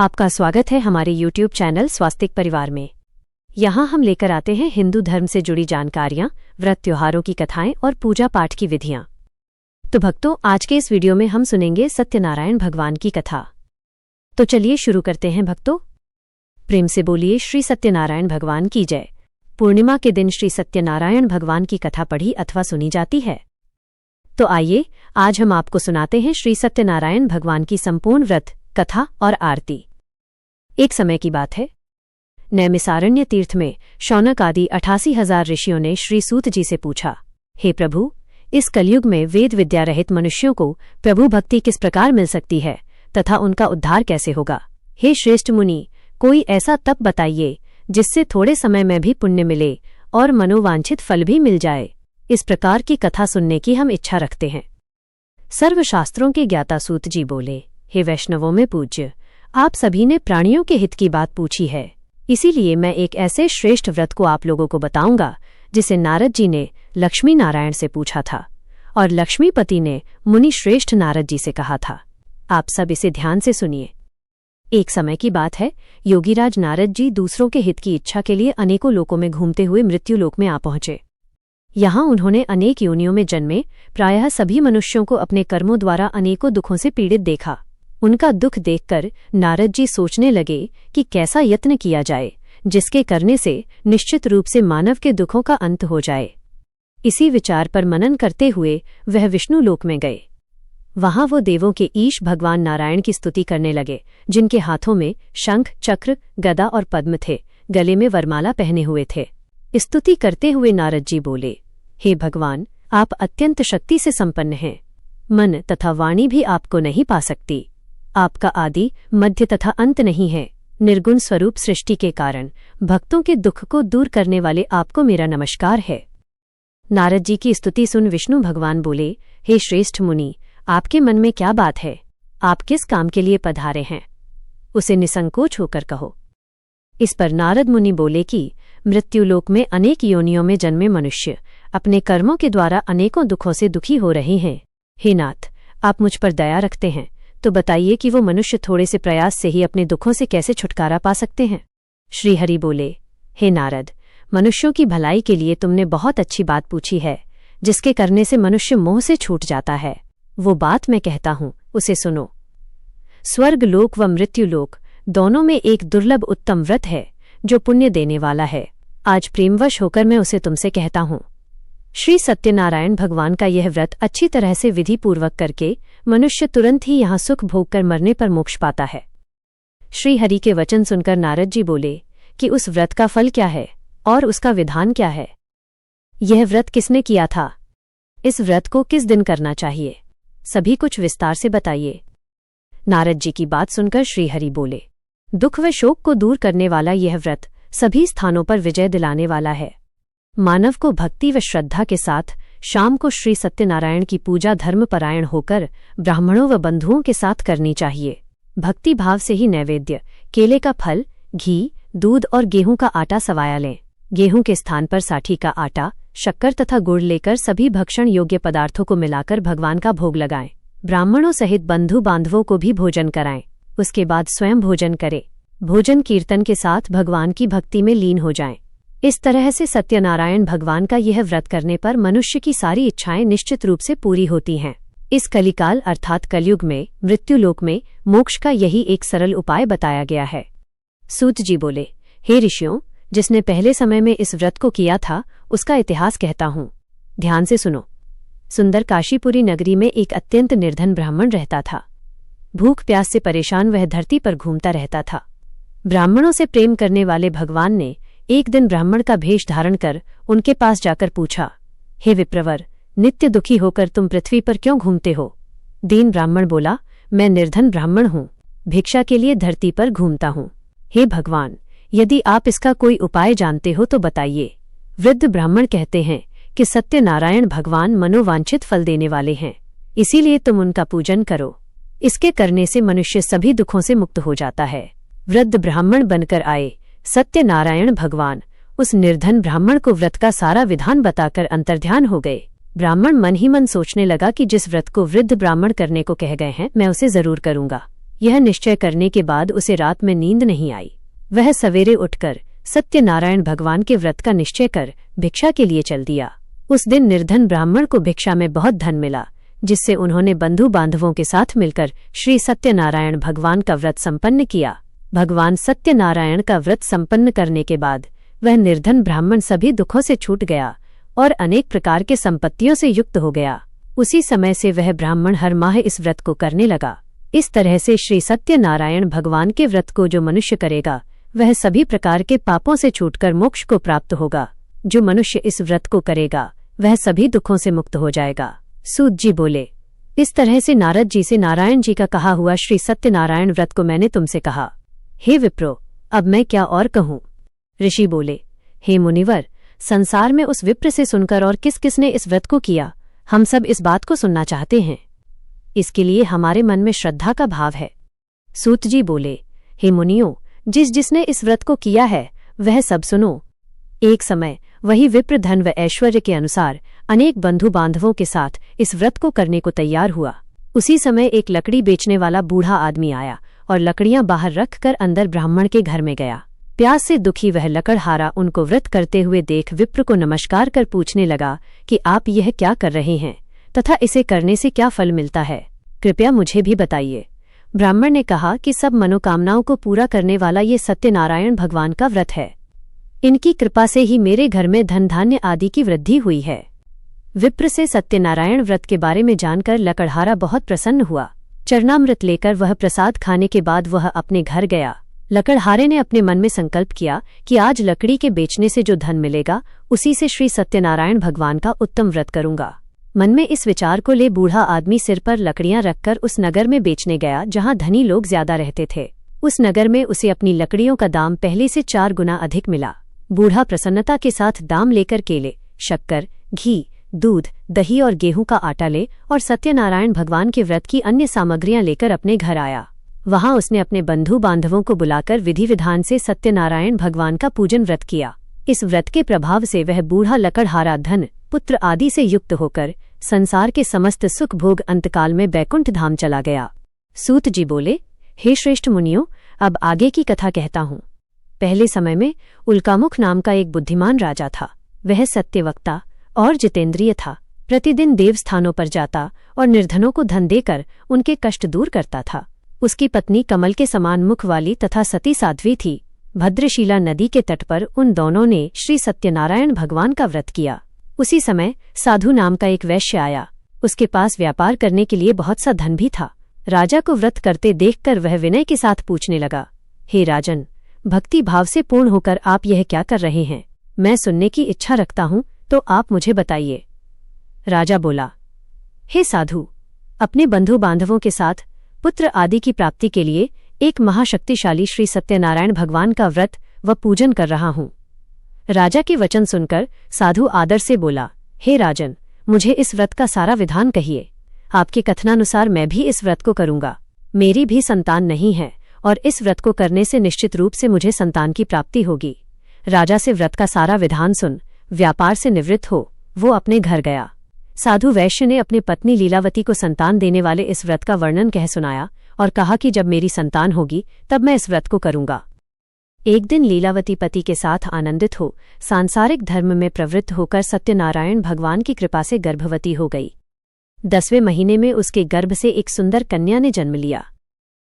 आपका स्वागत है हमारे YouTube चैनल स्वास्तिक परिवार में। यहाँ हम लेकर आते हैं हिंदू धर्म से जुड़ी जानकारियाँ, व्रत त्योहारों की कथाएं और पूजा पाठ की विधियाँ। तो भक्तों, आज के इस वीडियो में हम सुनेंगे सत्यनारायण भगवान की कथा। तो चलिए शुरू करते हैं भक्तों। प्रेम से बोलिए श्री सत्यनारायण भगवान की जय। पूर्णिमा के दिन श्री सत्यनारायण भगवान की कथा पढ़ी अथवा सुनी जाती है। तो आइए आज हम आपको सुनाते हैं श्री सत्यनारायण भगवान की संपूर्ण व्रत कथा और आरती। एक समय की बात है, नैमिसारण्य तीर्थ में शौनक आदि 88,000 ऋषियों ने श्री सूत जी से पूछा, हे प्रभु, इस कलयुग में वेद विद्या रहित मनुष्यों को प्रभु भक्ति किस प्रकार मिल सकती है तथा उनका उद्धार कैसे होगा? हे श्रेष्ठ मुनि, कोई ऐसा तप बताइए जिससे थोड़े समय में भी पुण्य मिले और मनोवांछित फल भी मिल जाए। इस प्रकार की कथा सुनने की हम इच्छा रखते हैं। सर्वशास्त्रों के ज्ञाता सूत जी बोले, हे वैष्णवों में पूज्य, आप सभी ने प्राणियों के हित की बात पूछी है, इसीलिए मैं एक ऐसे श्रेष्ठ व्रत को आप लोगों को बताऊंगा जिसे नारद जी ने लक्ष्मी नारायण से पूछा था और लक्ष्मीपति ने मुनि श्रेष्ठ नारद जी से कहा था। आप सब इसे ध्यान से सुनिए। एक समय की बात है, योगीराज नारद जी दूसरों के हित की इच्छा के लिए अनेकों लोकों में घूमते हुए मृत्युलोक में आ पहुंचे। यहाँ उन्होंने अनेक योनियों में जन्मे प्रायः सभी मनुष्यों को अपने कर्मों द्वारा अनेकों दुखों से पीड़ित देखा। उनका दुख देखकर नारद जी सोचने लगे कि कैसा यत्न किया जाए जिसके करने से निश्चित रूप से मानव के दुखों का अंत हो जाए। इसी विचार पर मनन करते हुए वह विष्णु लोक में गए। वहां वो देवों के ईश भगवान नारायण की स्तुति करने लगे, जिनके हाथों में शंख, चक्र, गदा और पद्म थे, गले में वरमाला पहने हुए थे। स्तुति करते हुए नारद जी बोले, हे भगवान, आप अत्यंत शक्ति से संपन्न हैं। मन तथा वाणी भी आपको नहीं पा सकती। आपका आदि, मध्य तथा अंत नहीं है। निर्गुण स्वरूप सृष्टि के कारण भक्तों के दुख को दूर करने वाले आपको मेरा नमस्कार है। नारद जी की स्तुति सुन विष्णु भगवान बोले, हे श्रेष्ठ मुनि, आपके मन में क्या बात है? आप किस काम के लिए पधारे हैं? उसे निसंकोच होकर कहो। इस पर नारद मुनि बोले कि मृत्युलोक में अनेक योनियों में जन्मे मनुष्य अपने कर्मों के द्वारा अनेकों दुखों से दुखी हो रहे हैं। हे नाथ, आप मुझ पर दया रखते हैं, तो बताइए कि वो मनुष्य थोड़े से प्रयास से ही अपने दुखों से कैसे छुटकारा पा सकते हैं? श्रीहरि बोले, हे नारद, मनुष्यों की भलाई के लिए तुमने बहुत अच्छी बात पूछी है, जिसके करने से मनुष्य मोह से छूट जाता है। वो बात मैं कहता हूं, उसे सुनो। स्वर्ग लोक व मृत्युलोक दोनों में एक दुर्लभ उत्तम व्रत है जो पुण्य देने वाला है। आज प्रेमवश होकर मैं उसे तुमसे कहता हूं। श्री सत्यनारायण भगवान का यह व्रत अच्छी तरह से विधि पूर्वक करके मनुष्य तुरंत ही यहाँ सुख भोग कर मरने पर मोक्ष पाता है। श्री हरि के वचन सुनकर नारद जी बोले कि उस व्रत का फल क्या है और उसका विधान क्या है? यह व्रत किसने किया था? इस व्रत को किस दिन करना चाहिए? सभी कुछ विस्तार से बताइए। नारद जी की बात सुनकर श्रीहरि बोले, दुख व शोक को दूर करने वाला यह व्रत सभी स्थानों पर विजय दिलाने वाला है। मानव को भक्ति व श्रद्धा के साथ शाम को श्री सत्यनारायण की पूजा धर्मपरायण होकर ब्राह्मणों व बंधुओं के साथ करनी चाहिए। भक्ति भाव से ही नैवेद्य, केले का फल, घी, दूध और गेहूं का आटा सवाया लें। गेहूं के स्थान पर साठी का आटा, शक्कर तथा गुड़ लेकर सभी भक्षण योग्य पदार्थों को मिलाकर भगवान का भोग लगाएं। ब्राह्मणों सहित बंधु बांधवों को भी भोजन कराएं। उसके बाद स्वयं भोजन करें। भोजन कीर्तन के साथ भगवान की भक्ति में लीन हो जाएं। इस तरह से सत्यनारायण भगवान का यह व्रत करने पर मनुष्य की सारी इच्छाएं निश्चित रूप से पूरी होती हैं। इस कलिकाल अर्थात कलयुग में मृत्युलोक में मोक्ष का यही एक सरल उपाय बताया गया है। सूत जी बोले, हे ऋषियों, जिसने पहले समय में इस व्रत को किया था उसका इतिहास कहता हूँ, ध्यान से सुनो। सुंदर काशीपुरी नगरी में एक अत्यंत निर्धन ब्राह्मण रहता था। भूख प्यास से परेशान वह धरती पर घूमता रहता था। ब्राह्मणों से प्रेम करने वाले भगवान ने एक दिन ब्राह्मण का भेष धारण कर उनके पास जाकर पूछा, हे विप्रवर, नित्य दुखी होकर तुम पृथ्वी पर क्यों घूमते हो? दीन ब्राह्मण बोला, मैं निर्धन ब्राह्मण हूँ, भिक्षा के लिए धरती पर घूमता हूँ। हे भगवान, यदि आप इसका कोई उपाय जानते हो तो बताइए। वृद्ध ब्राह्मण कहते हैं कि सत्यनारायण भगवान मनोवांछित फल देने वाले हैं, इसीलिए तुम उनका पूजन करो। इसके करने से मनुष्य सभी दुखों से मुक्त हो जाता है। वृद्ध ब्राह्मण बनकर आए सत्यनारायण भगवान उस निर्धन ब्राह्मण को व्रत का सारा विधान बताकर अंतर्ध्यान हो गए। ब्राह्मण मन ही मन सोचने लगा कि जिस व्रत को वृद्ध ब्राह्मण करने को कह गए हैं मैं उसे जरूर करूंगा। यह निश्चय करने के बाद उसे रात में नींद नहीं आई। वह सवेरे उठकर सत्यनारायण भगवान के व्रत का निश्चय कर भिक्षा के लिए चल दिया। उस दिन निर्धन ब्राह्मण को भिक्षा में बहुत धन मिला, जिससे उन्होंने बंधु बांधवों के साथ मिलकर श्री सत्यनारायण भगवान का व्रत संपन्न किया। भगवान सत्यनारायण का व्रत संपन्न करने के बाद वह निर्धन ब्राह्मण सभी दुखों से छूट गया और अनेक प्रकार के संपत्तियों से युक्त हो गया। उसी समय से वह ब्राह्मण हर माह इस व्रत को करने लगा। इस तरह से श्री सत्यनारायण भगवान के व्रत को जो मनुष्य करेगा वह सभी प्रकार के पापों से छूटकर मोक्ष को प्राप्त होगा। जो मनुष्य इस व्रत को करेगा वह सभी दुखों से मुक्त हो जाएगा। सूत जी बोले, इस तरह से नारद जी से नारायण जी का कहा हुआ श्री सत्यनारायण व्रत को मैंने तुमसे कहा। हे विप्रो, अब मैं क्या और कहूँ। ऋषि बोले, हे मुनिवर, संसार में उस विप्र से सुनकर और किस किसने इस व्रत को किया, हम सब इस बात को सुनना चाहते हैं। इसके लिए हमारे मन में श्रद्धा का भाव है। सूत जी बोले, हे मुनियों, जिसने इस व्रत को किया है वह सब सुनो। एक समय वही विप्र धन व ऐश्वर्य के अनुसार अनेक बंधु बांधवों के साथ इस व्रत को करने को तैयार हुआ। उसी समय एक लकड़ी बेचने वाला बूढ़ा आदमी आया और लकड़ियां बाहर रखकर अंदर ब्राह्मण के घर में गया। प्यास से दुखी वह लकड़हारा उनको व्रत करते हुए देख विप्र को नमस्कार कर पूछने लगा कि आप यह क्या कर रहे हैं तथा इसे करने से क्या फल मिलता है, कृपया मुझे भी बताइए। ब्राह्मण ने कहा कि सब मनोकामनाओं को पूरा करने वाला ये सत्यनारायण भगवान का व्रत है। इनकी कृपा से ही मेरे घर में धन धान्य आदि की वृद्धि हुई है। विप्र से सत्यनारायण व्रत के बारे में जानकर लकड़हारा बहुत प्रसन्न हुआ। चरणामृत लेकर वह प्रसाद खाने के बाद वह अपने घर गया। लकड़हारे ने अपने मन में संकल्प किया कि आज लकड़ी के बेचने से जो धन मिलेगा उसी से श्री सत्यनारायण भगवान का उत्तम व्रत करूंगा। मन में इस विचार को ले बूढ़ा आदमी सिर पर लकड़ियां रखकर उस नगर में बेचने गया जहां धनी लोग ज्यादा रहते थे। उस नगर में उसे अपनी लकड़ियों का दाम पहले से 4 गुना अधिक मिला। बूढ़ा प्रसन्नता के साथ दाम लेकर केले, शक्कर, घी, दूध, दही और गेहूं का आटा ले और सत्यनारायण भगवान के व्रत की अन्य सामग्रियां लेकर अपने घर आया। वहां उसने अपने बंधु बांधवों को बुलाकर विधि विधान से सत्यनारायण भगवान का पूजन व्रत किया। इस व्रत के प्रभाव से वह बूढ़ा लकड़हारा धन, पुत्र आदि से युक्त होकर संसार के समस्त सुख भोग अंतकाल में बैकुंठ धाम चला गया। सूत जी बोले, हे श्रेष्ठ मुनियों, अब आगे की कथा कहता हूँ। पहले समय में उल्कामुख नाम का एक बुद्धिमान राजा था। वह सत्यवक्ता और जितेंद्रिय था। प्रतिदिन देवस्थानों पर जाता और निर्धनों को धन देकर उनके कष्ट दूर करता था। उसकी पत्नी कमल के समान मुख वाली तथा सती साध्वी थी। भद्रशिला नदी के तट पर उन दोनों ने श्री सत्यनारायण भगवान का व्रत किया। उसी समय साधु नाम का एक वैश्य आया। उसके पास व्यापार करने के लिए बहुत सा धन भी था। राजा को व्रत करते देखकर वह विनय के साथ पूछने लगा, हे राजन, भक्ति भाव से पूर्ण होकर आप यह क्या कर रहे हैं? मैं सुनने की इच्छा रखता हूं, तो आप मुझे बताइए। राजा बोला, हे साधु, अपने बंधु बांधवों के साथ पुत्र आदि की प्राप्ति के लिए एक महाशक्तिशाली श्री सत्यनारायण भगवान का व्रत व पूजन कर रहा हूं। राजा के वचन सुनकर साधु आदर से बोला, हे राजन, मुझे इस व्रत का सारा विधान कहिए। आपके कथनानुसार मैं भी इस व्रत को करूंगा। मेरी भी संतान नहीं है और इस व्रत को करने से निश्चित रूप से मुझे संतान की प्राप्ति होगी। राजा से व्रत का सारा विधान सुन व्यापार से निवृत्त हो वो अपने घर गया। साधु वैश्य ने अपनी पत्नी लीलावती को संतान देने वाले इस व्रत का वर्णन कह सुनाया और कहा कि जब मेरी संतान होगी तब मैं इस व्रत को करूंगा। एक दिन लीलावती पति के साथ आनंदित हो सांसारिक धर्म में प्रवृत्त होकर सत्यनारायण भगवान की कृपा से गर्भवती हो गई। 10वें महीने में उसके गर्भ से एक सुंदर कन्या ने जन्म लिया।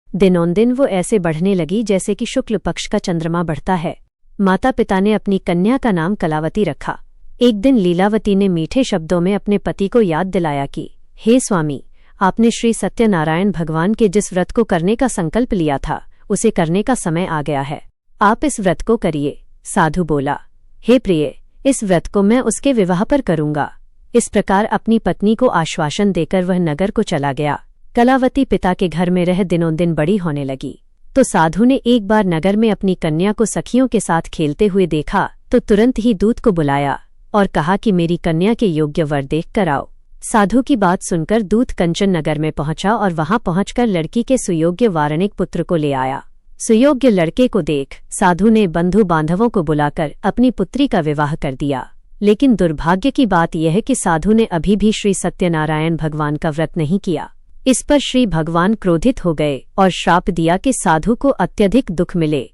दिनोंदिन वो ऐसे बढ़ने लगी जैसे कि शुक्ल पक्ष का चंद्रमा बढ़ता है। माता पिता ने अपनी कन्या का नाम कलावती रखा। एक दिन लीलावती ने मीठे शब्दों में अपने पति को याद दिलाया कि हे स्वामी, आपने श्री सत्यनारायण भगवान के जिस व्रत को करने का संकल्प लिया था उसे करने का समय आ गया है। आप इस व्रत को करिए। साधु बोला, हे प्रिय, इस व्रत को मैं उसके विवाह पर करूंगा। इस प्रकार अपनी पत्नी को आश्वासन देकर वह नगर को चला गया। कलावती पिता के घर में रह दिनों दिन बड़ी होने लगी। तो साधु ने एक बार नगर में अपनी कन्या को सखियों के साथ खेलते हुए देखा तो तुरंत ही दूत को बुलाया और कहा कि मेरी कन्या के योग्य वर देख कर आओ। साधु की बात सुनकर दूत कंचन नगर में पहुंचा और वहां पहुंचकर लड़की के सुयोग्य वारणिक पुत्र को ले आया। सुयोग्य लड़के को देख साधु ने बंधु बांधवों को बुलाकर अपनी पुत्री का विवाह कर दिया। लेकिन दुर्भाग्य की बात यह है कि साधु ने अभी भी श्री सत्यनारायण भगवान का व्रत नहीं किया। इस पर श्री भगवान क्रोधित हो गए और श्राप दिया कि साधु को अत्यधिक दुख मिले।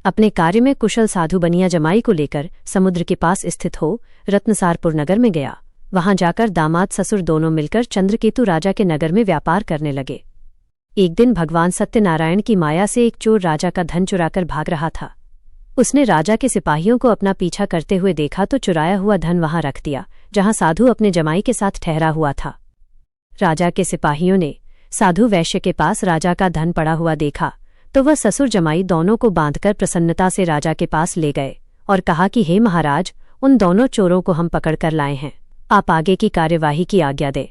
अपने कार्य में कुशल साधु बनिया जमाई को लेकर समुद्र के पास स्थित हो रत्नसारपुर नगर में गया। वहां जाकर दामाद ससुर दोनों मिलकर चंद्रकेतु राजा के नगर में व्यापार करने लगे। एक दिन भगवान सत्यनारायण की माया से एक चोर राजा का धन चुराकर भाग रहा था। उसने राजा के सिपाहियों को अपना पीछा करते हुए देखा तो चुराया हुआ धन वहां रख दिया जहां साधु अपने जमाई के साथ ठहरा हुआ था। राजा के सिपाहियों ने साधु वैश्य के पास राजा का धन पड़ा हुआ देखा तो वह ससुर जमाई दोनों को बांधकर प्रसन्नता से राजा के पास ले गए और कहा कि हे महाराज, उन दोनों चोरों को हम पकड़कर लाए हैं, आप आगे की कार्यवाही की आज्ञा दें।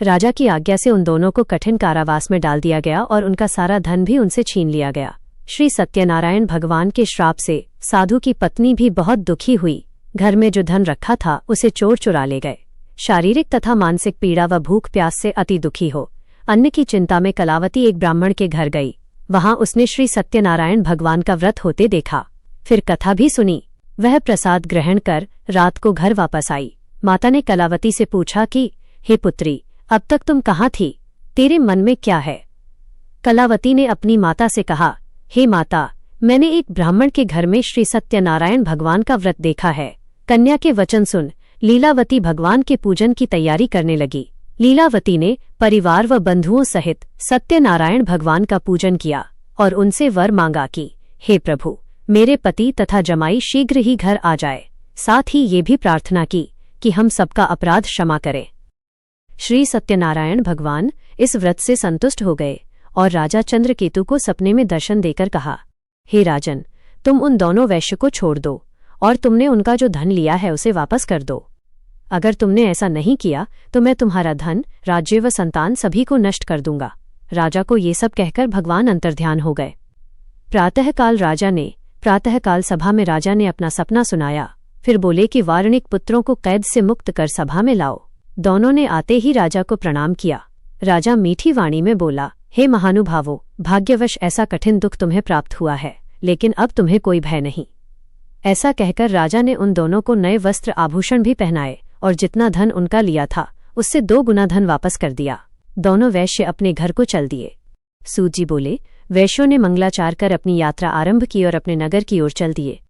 राजा की आज्ञा से उन दोनों को कठिन कारावास में डाल दिया गया और उनका सारा धन भी उनसे छीन लिया गया। श्री सत्यनारायण भगवान के श्राप से साधु की पत्नी भी बहुत दुखी हुई। घर में जो धन रखा था उसे चोर चुरा ले गए। शारीरिक तथा मानसिक पीड़ा व भूख प्यास से अति दुखी हो अन्न की चिंता में कलावती एक ब्राह्मण के घर गई। वहां उसने श्री सत्यनारायण भगवान का व्रत होते देखा, फिर कथा भी सुनी। वह प्रसाद ग्रहण कर रात को घर वापस आई। माता ने कलावती से पूछा कि हे पुत्री, अब तक तुम कहाँ थी, तेरे मन में क्या है? कलावती ने अपनी माता से कहा, हे माता, मैंने एक ब्राह्मण के घर में श्री सत्यनारायण भगवान का व्रत देखा है। कन्या के वचन सुन लीलावती भगवान के पूजन की तैयारी करने लगी। लीलावती ने परिवार व बंधुओं सहित सत्यनारायण भगवान का पूजन किया और उनसे वर मांगा कि हे प्रभु, मेरे पति तथा जमाई शीघ्र ही घर आ जाए। साथ ही ये भी प्रार्थना की कि हम सबका अपराध क्षमा करें। श्री सत्यनारायण भगवान इस व्रत से संतुष्ट हो गए और राजा चंद्रकेतु को सपने में दर्शन देकर कहा, हे राजन, तुम उन दोनों वैश्य को छोड़ दो और तुमने उनका जो धन लिया है उसे वापस कर दो। अगर तुमने ऐसा नहीं किया तो मैं तुम्हारा धन, राज्य व संतान सभी को नष्ट कर दूंगा। राजा को ये सब कहकर भगवान अंतर्ध्यान हो गए। प्रातःकाल सभा में राजा ने अपना सपना सुनाया। फिर बोले कि वारणिक पुत्रों को कैद से मुक्त कर सभा में लाओ। दोनों ने आते ही राजा को प्रणाम किया। राजा मीठी वाणी में बोला, हे महानुभावों, भाग्यवश ऐसा कठिन दुख तुम्हें प्राप्त हुआ है, लेकिन अब तुम्हें कोई भय नहीं। ऐसा कहकर राजा ने उन दोनों को नए वस्त्र आभूषण भी पहनाए और जितना धन उनका लिया था उससे 2 गुना धन वापस कर दिया। दोनों वैश्य अपने घर को चल दिए। सूत जी बोले, वैश्यों ने मंगलाचार कर अपनी यात्रा आरंभ की और अपने नगर की ओर चल दिए।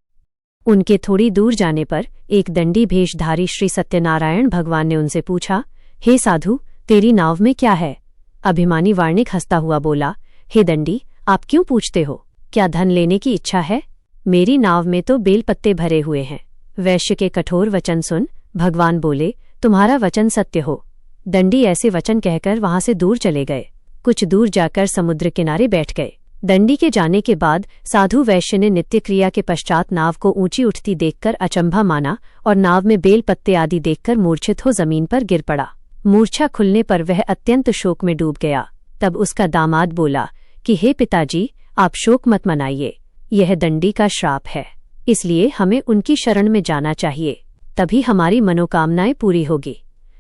उनके थोड़ी दूर जाने पर एक दंडी भेषधारी श्री सत्यनारायण भगवान ने उनसे पूछा, हे साधु, तेरी नाव में क्या है? अभिमानी वार्णिक हंसता हुआ बोला, हे दंडी, आप क्यों पूछते हो? क्या धन लेने की इच्छा है? मेरी नाव में तो बेलपत्ते भरे हुए हैं। वैश्य के कठोर वचन सुन भगवान बोले, तुम्हारा वचन सत्य हो। दंडी ऐसे वचन कहकर वहां से दूर चले गए। कुछ दूर जाकर समुद्र किनारे बैठ गए। दंडी के जाने के बाद साधु वैश्य ने नित्य क्रिया के पश्चात नाव को ऊंची उठती देखकर अचंभा माना और नाव में बेलपत्ते आदि देखकर मूर्छित हो जमीन पर गिर पड़ा। मूर्छा खुलने पर वह अत्यंत शोक में डूब गया। तब उसका दामाद बोला कि हे पिताजी, आप शोक मत मनाइए, यह दंडी का श्राप है, इसलिए हमें उनकी शरण में जाना चाहिए, तभी हमारी मनोकामनाएं पूरी होगी।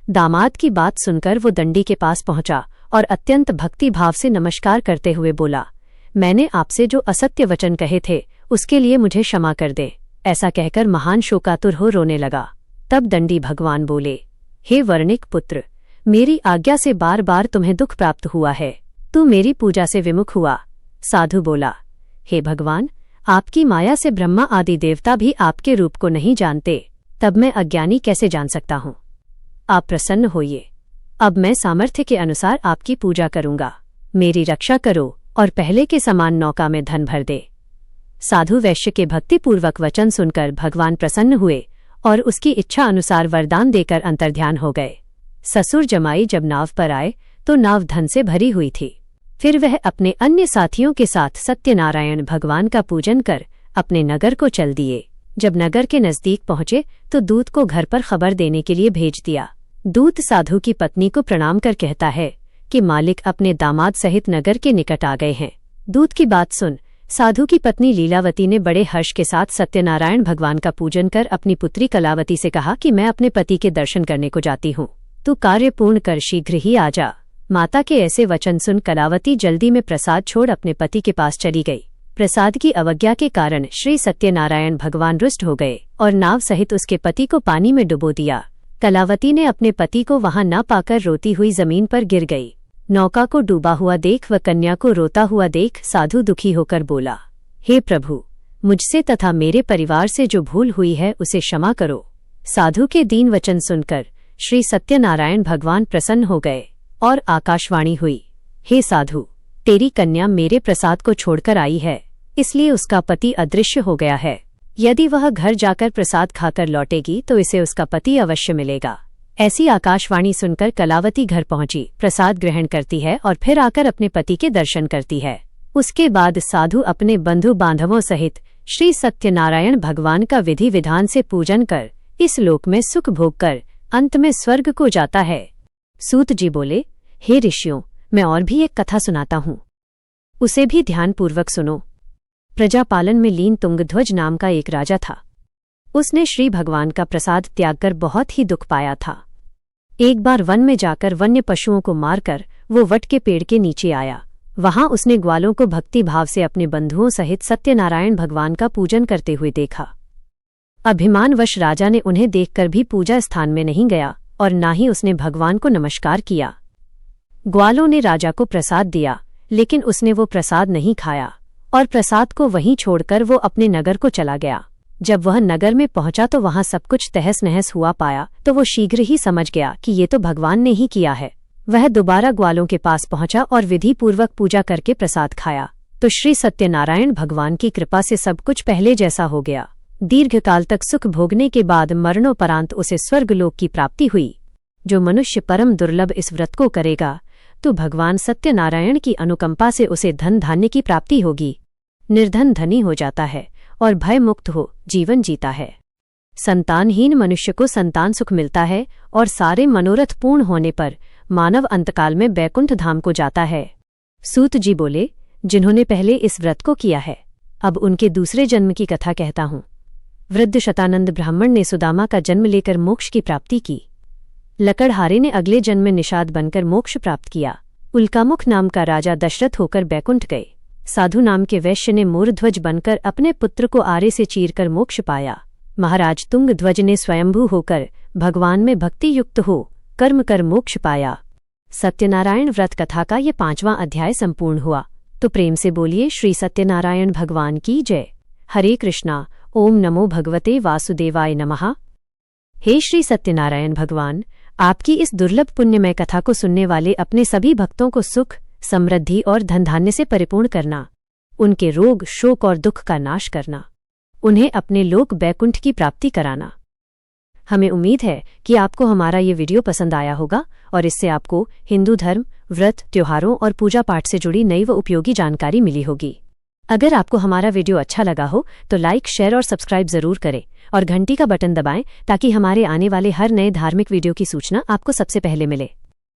दामाद की बात सुनकर वो दंडी के पास पहुंचा और अत्यंत भक्ति भाव से नमस्कार करते हुए बोला, मैंने आपसे जो असत्य वचन कहे थे उसके लिए मुझे क्षमा कर दे। ऐसा कहकर महान शोकातुर हो रोने लगा। तब दंडी भगवान बोले, हे वर्णिक पुत्र, मेरी आज्ञा से बार बार तुम्हें दुख प्राप्त हुआ है, तू मेरी पूजा से विमुख हुआ। साधु बोला, हे भगवान, आपकी माया से ब्रह्मा आदि देवता भी आपके रूप को नहीं जानते, तब मैं अज्ञानी कैसे जान सकता हूँ? आप प्रसन्न होइए, अब मैं सामर्थ्य के अनुसार आपकी पूजा करूंगा। मेरी रक्षा करो और पहले के समान नौका में धन भर दे। साधु वैश्य के भक्तिपूर्वक वचन सुनकर भगवान प्रसन्न हुए और उसकी इच्छा अनुसार वरदान देकर अंतर्ध्यान हो गए। ससुर जमाई जब नाव पर आए तो नाव धन से भरी हुई थी। फिर वह अपने अन्य साथियों के साथ सत्यनारायण भगवान का पूजन कर अपने नगर को चल दिए। जब नगर के नजदीक पहुंचे तो दूत को घर पर खबर देने के लिए भेज दिया। दूत साधु की पत्नी को प्रणाम कर कहता है कि मालिक अपने दामाद सहित नगर के निकट आ गए हैं। दूत की बात सुन साधु की पत्नी लीलावती ने बड़े हर्ष के साथ सत्यनारायण भगवान का पूजन कर अपनी पुत्री कलावती से कहा कि मैं अपने पति के दर्शन करने को जाती हूँ, तू कार्य पूर्ण कर शीघ्र ही आ जा। माता के ऐसे वचन सुन कलावती जल्दी में प्रसाद छोड़ अपने पति के पास चली गई। प्रसाद की अवज्ञा के कारण श्री सत्यनारायण भगवान रुष्ट हो गए और नाव सहित उसके पति को पानी में डुबो दिया। कलावती ने अपने पति को वहां न पाकर रोती हुई जमीन पर गिर गई। नौका को डूबा हुआ देख व कन्या को रोता हुआ देख साधु दुखी होकर बोला, हे प्रभु, मुझसे तथा मेरे परिवार से जो भूल हुई है उसे क्षमा करो। साधु के दीन वचन सुनकर श्री सत्यनारायण भगवान प्रसन्न हो गए और आकाशवाणी हुई, हे साधु, तेरी कन्या मेरे प्रसाद को छोड़कर आई है, इसलिए उसका पति अदृश्य हो गया है। यदि वह घर जाकर प्रसाद खाकर लौटेगी तो इसे उसका पति अवश्य मिलेगा। ऐसी आकाशवाणी सुनकर कलावती घर पहुंची, प्रसाद ग्रहण करती है और फिर आकर अपने पति के दर्शन करती है। उसके बाद साधु अपने बंधु बांधवों सहित श्री सत्यनारायण भगवान का विधि विधान से पूजन कर इस लोक में सुख भोग कर अंत में स्वर्ग को जाता है। सूत जी बोले, हे ऋषियों, मैं और भी एक कथा सुनाता हूँ, उसे भी ध्यानपूर्वक सुनो। प्रजापालन में लीन तुंगध्वज नाम का एक राजा था। उसने श्री भगवान का प्रसाद त्याग कर बहुत ही दुख पाया था। एक बार वन में जाकर वन्य पशुओं को मारकर वो वट के पेड़ के नीचे आया। वहां उसने ग्वालों को भक्ति भाव से अपने बंधुओं सहित सत्यनारायण भगवान का पूजन करते हुए देखा। अभिमानवश राजा ने उन्हें देखकर भी पूजा स्थान में नहीं गया और ना ही उसने भगवान को नमस्कार किया। ग्वालों ने राजा को प्रसाद दिया, लेकिन उसने वो प्रसाद नहीं खाया और प्रसाद को वहीं छोड़कर वो अपने नगर को चला गया। जब वह नगर में पहुंचा तो वहां सब कुछ तहस नहस हुआ पाया तो वो शीघ्र ही समझ गया कि ये तो भगवान ने ही किया है। वह दोबारा ग्वालों के पास पहुंचा और विधि पूर्वक पूजा करके प्रसाद खाया तो श्री सत्यनारायण भगवान की कृपा से सब कुछ पहले जैसा हो गया। दीर्घकाल तक सुख भोगने के बाद मरणोपरांत उसे स्वर्गलोक की प्राप्ति हुई। जो मनुष्य परम दुर्लभ इस व्रत को करेगा तो भगवान सत्यनारायण की अनुकंपा से उसे धन धान्य की प्राप्ति होगी। निर्धन धनी हो जाता है और भय मुक्त हो जीवन जीता है। संतानहीन मनुष्य को संतान सुख मिलता है और सारे मनोरथ पूर्ण होने पर मानव अंतकाल में बैकुंठ धाम को जाता है। सूत जी बोले, जिन्होंने पहले इस व्रत को किया है, अब उनके दूसरे जन्म की कथा कहता हूँ। वृद्ध शतानंद ब्राह्मण ने सुदामा का जन्म लेकर मोक्ष की प्राप्ति की। लकड़हारे ने अगले जन्म में निषाद बनकर मोक्ष प्राप्त किया। उल्कामुख नाम का राजा दशरथ होकर बैकुंठ गए। साधु नाम के वैश्य ने मोरध्वज बनकर अपने पुत्र को आरे से चीरकर मोक्ष पाया। महाराज तुंगध्वज ने स्वयंभू होकर भगवान में भक्ति युक्त हो कर्म कर मोक्ष पाया। सत्यनारायण व्रत कथा का ये 5वां अध्याय संपूर्ण हुआ। तो प्रेम से बोलिए श्री सत्यनारायण भगवान की जय। हरे कृष्णा। ओम नमो भगवते वासुदेवाय नमः। हे श्री सत्यनारायण भगवान, आपकी इस दुर्लभ पुण्यमय कथा को सुनने वाले अपने सभी भक्तों को सुख, समृद्धि और धन धान्य से परिपूर्ण करना, उनके रोग, शोक और दुख का नाश करना, उन्हें अपने लोक बैकुंठ की प्राप्ति कराना। हमें उम्मीद है कि आपको हमारा ये वीडियो पसंद आया होगा और इससे आपको हिंदू धर्म, व्रत, त्योहारों और पूजा पाठ से जुड़ी नई व उपयोगी जानकारी मिली होगी। अगर आपको हमारा वीडियो अच्छा लगा हो तो लाइक, शेयर और सब्सक्राइब जरूर करें और घंटी का बटन दबाएं ताकि हमारे आने वाले हर नए धार्मिक वीडियो की सूचना आपको सबसे पहले मिले।